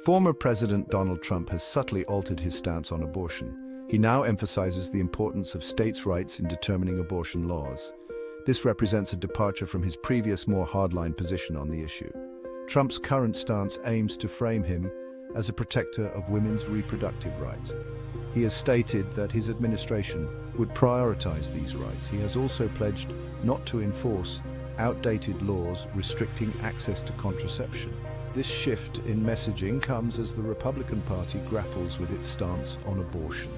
Former President Donald Trump has subtly altered his stance on abortion. He now emphasizes the importance of states' rights in determining abortion laws. This represents a departure from his previous, more hardline position on the issue. Trump's current stance aims to frame him as a protector of women's reproductive rights. He has stated that his administration would prioritize these rights. He has also pledged not to enforce outdated laws restricting access to contraception. This shift in messaging comes as the Republican Party grapples with its stance on abortion.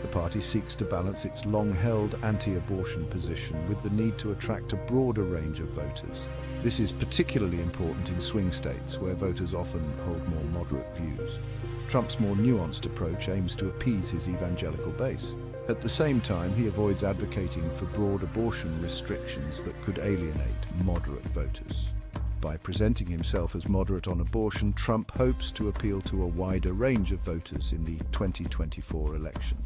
The party seeks to balance its long-held anti-abortion position with the need to attract a broader range of voters. This is particularly important in swing states, where voters often hold more moderate views. Trump's more nuanced approach aims to appease his evangelical base. At the same time, he avoids advocating for broad abortion restrictions that could alienate moderate voters. By presenting himself as moderate on abortion, Trump hopes to appeal to a wider range of voters in the 2024 election.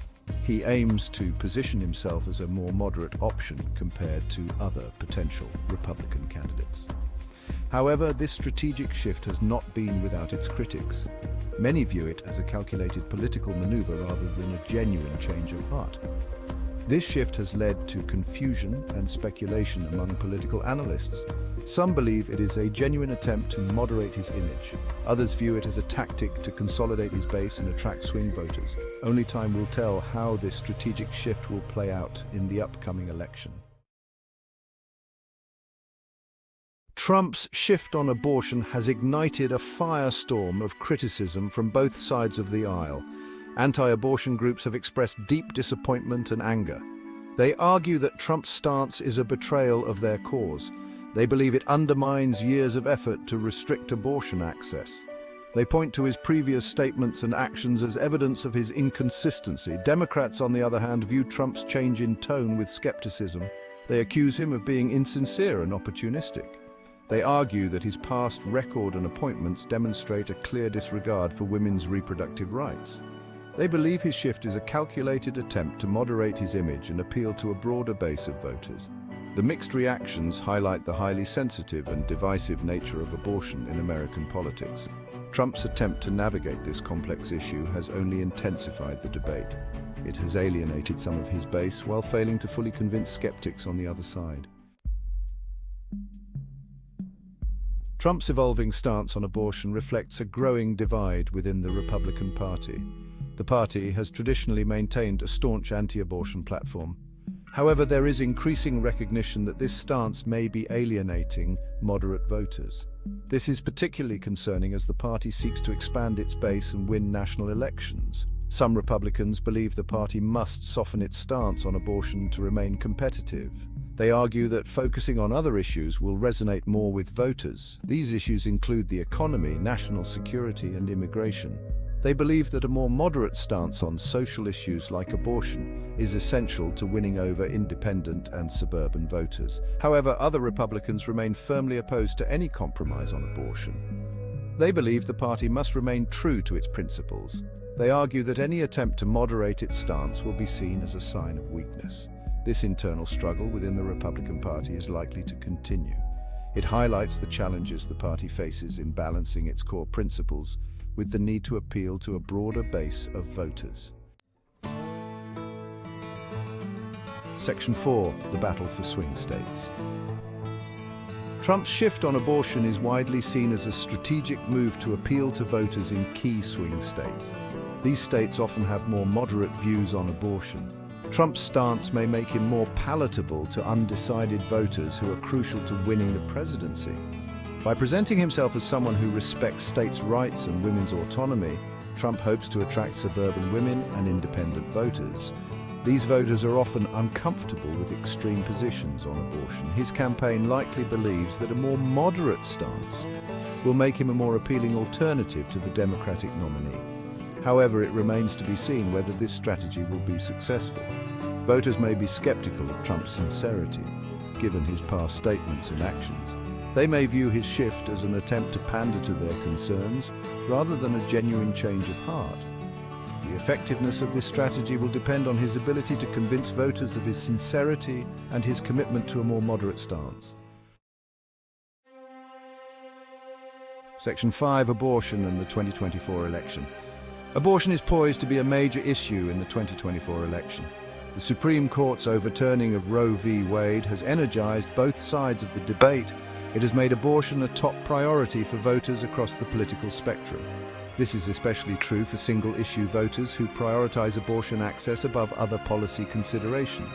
He aims to position himself as a more moderate option compared to other potential Republican candidates. However, this strategic shift has not been without its critics. Many view it as a calculated political maneuver rather than a genuine change of heart. This shift has led to confusion and speculation among political analysts. Some believe it is a genuine attempt to moderate his image. Others view it as a tactic to consolidate his base and attract swing voters. Only time will tell how this strategic shift will play out in the upcoming election. Trump's shift on abortion has ignited a firestorm of criticism from both sides of the aisle. Anti-abortion groups have expressed deep disappointment and anger. They argue that Trump's stance is a betrayal of their cause. They believe it undermines years of effort to restrict abortion access. They point to his previous statements and actions as evidence of his inconsistency. Democrats, on the other hand, view Trump's change in tone with skepticism. They accuse him of being insincere and opportunistic. They argue that his past record and appointments demonstrate a clear disregard for women's reproductive rights. They believe his shift is a calculated attempt to moderate his image and appeal to a broader base of voters. The mixed reactions highlight the highly sensitive and divisive nature of abortion in American politics. Trump's attempt to navigate this complex issue has only intensified the debate. It has alienated some of his base while failing to fully convince skeptics on the other side. Trump's evolving stance on abortion reflects a growing divide within the Republican Party. The party has traditionally maintained a staunch anti-abortion platform. However, there is increasing recognition that this stance may be alienating moderate voters. This is particularly concerning as the party seeks to expand its base and win national elections. Some Republicans believe the party must soften its stance on abortion to remain competitive. They argue that focusing on other issues will resonate more with voters. These issues include the economy, national security, and immigration. They believe that a more moderate stance on social issues like abortion is essential to winning over independent and suburban voters. However, other Republicans remain firmly opposed to any compromise on abortion. They believe the party must remain true to its principles. They argue that any attempt to moderate its stance will be seen as a sign of weakness. This internal struggle within the Republican Party is likely to continue. It highlights the challenges the party faces in balancing its core principles with the need to appeal to a broader base of voters. Section 4. The battle for swing states. Trump's shift on abortion is widely seen as a strategic move to appeal to voters in key swing states. These states often have more moderate views on abortion. Trump's stance may make him more palatable to undecided voters who are crucial to winning the presidency. By presenting himself as someone who respects states' rights and women's autonomy, Trump hopes to attract suburban women and independent voters. These voters are often uncomfortable with extreme positions on abortion. His campaign likely believes that a more moderate stance will make him a more appealing alternative to the Democratic nominee. However, it remains to be seen whether this strategy will be successful. Voters may be skeptical of Trump's sincerity, given his past statements and actions. They may view his shift as an attempt to pander to their concerns, rather than a genuine change of heart. The effectiveness of this strategy will depend on his ability to convince voters of his sincerity and his commitment to a more moderate stance. Section 5, abortion and the 2024 election. Abortion is poised to be a major issue in the 2024 election. The Supreme Court's overturning of Roe v. Wade has energized both sides of the debate. It has made abortion a top priority for voters across the political spectrum. This is especially true for single-issue voters who prioritize abortion access above other policy considerations.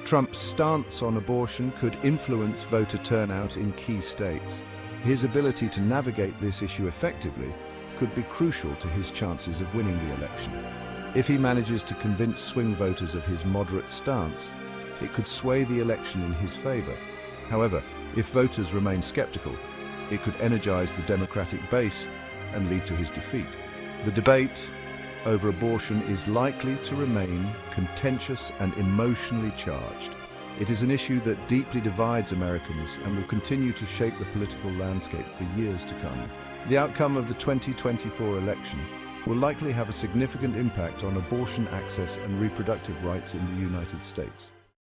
Trump's stance on abortion could influence voter turnout in key states. His ability to navigate this issue effectively could be crucial to his chances of winning the election. If he manages to convince swing voters of his moderate stance, it could sway the election in his favor. However, if voters remain skeptical, it could energize the Democratic base and lead to his defeat. The debate over abortion is likely to remain contentious and emotionally charged. It is an issue that deeply divides Americans and will continue to shape the political landscape for years to come. The outcome of the 2024 election will likely have a significant impact on abortion access and reproductive rights in the United States.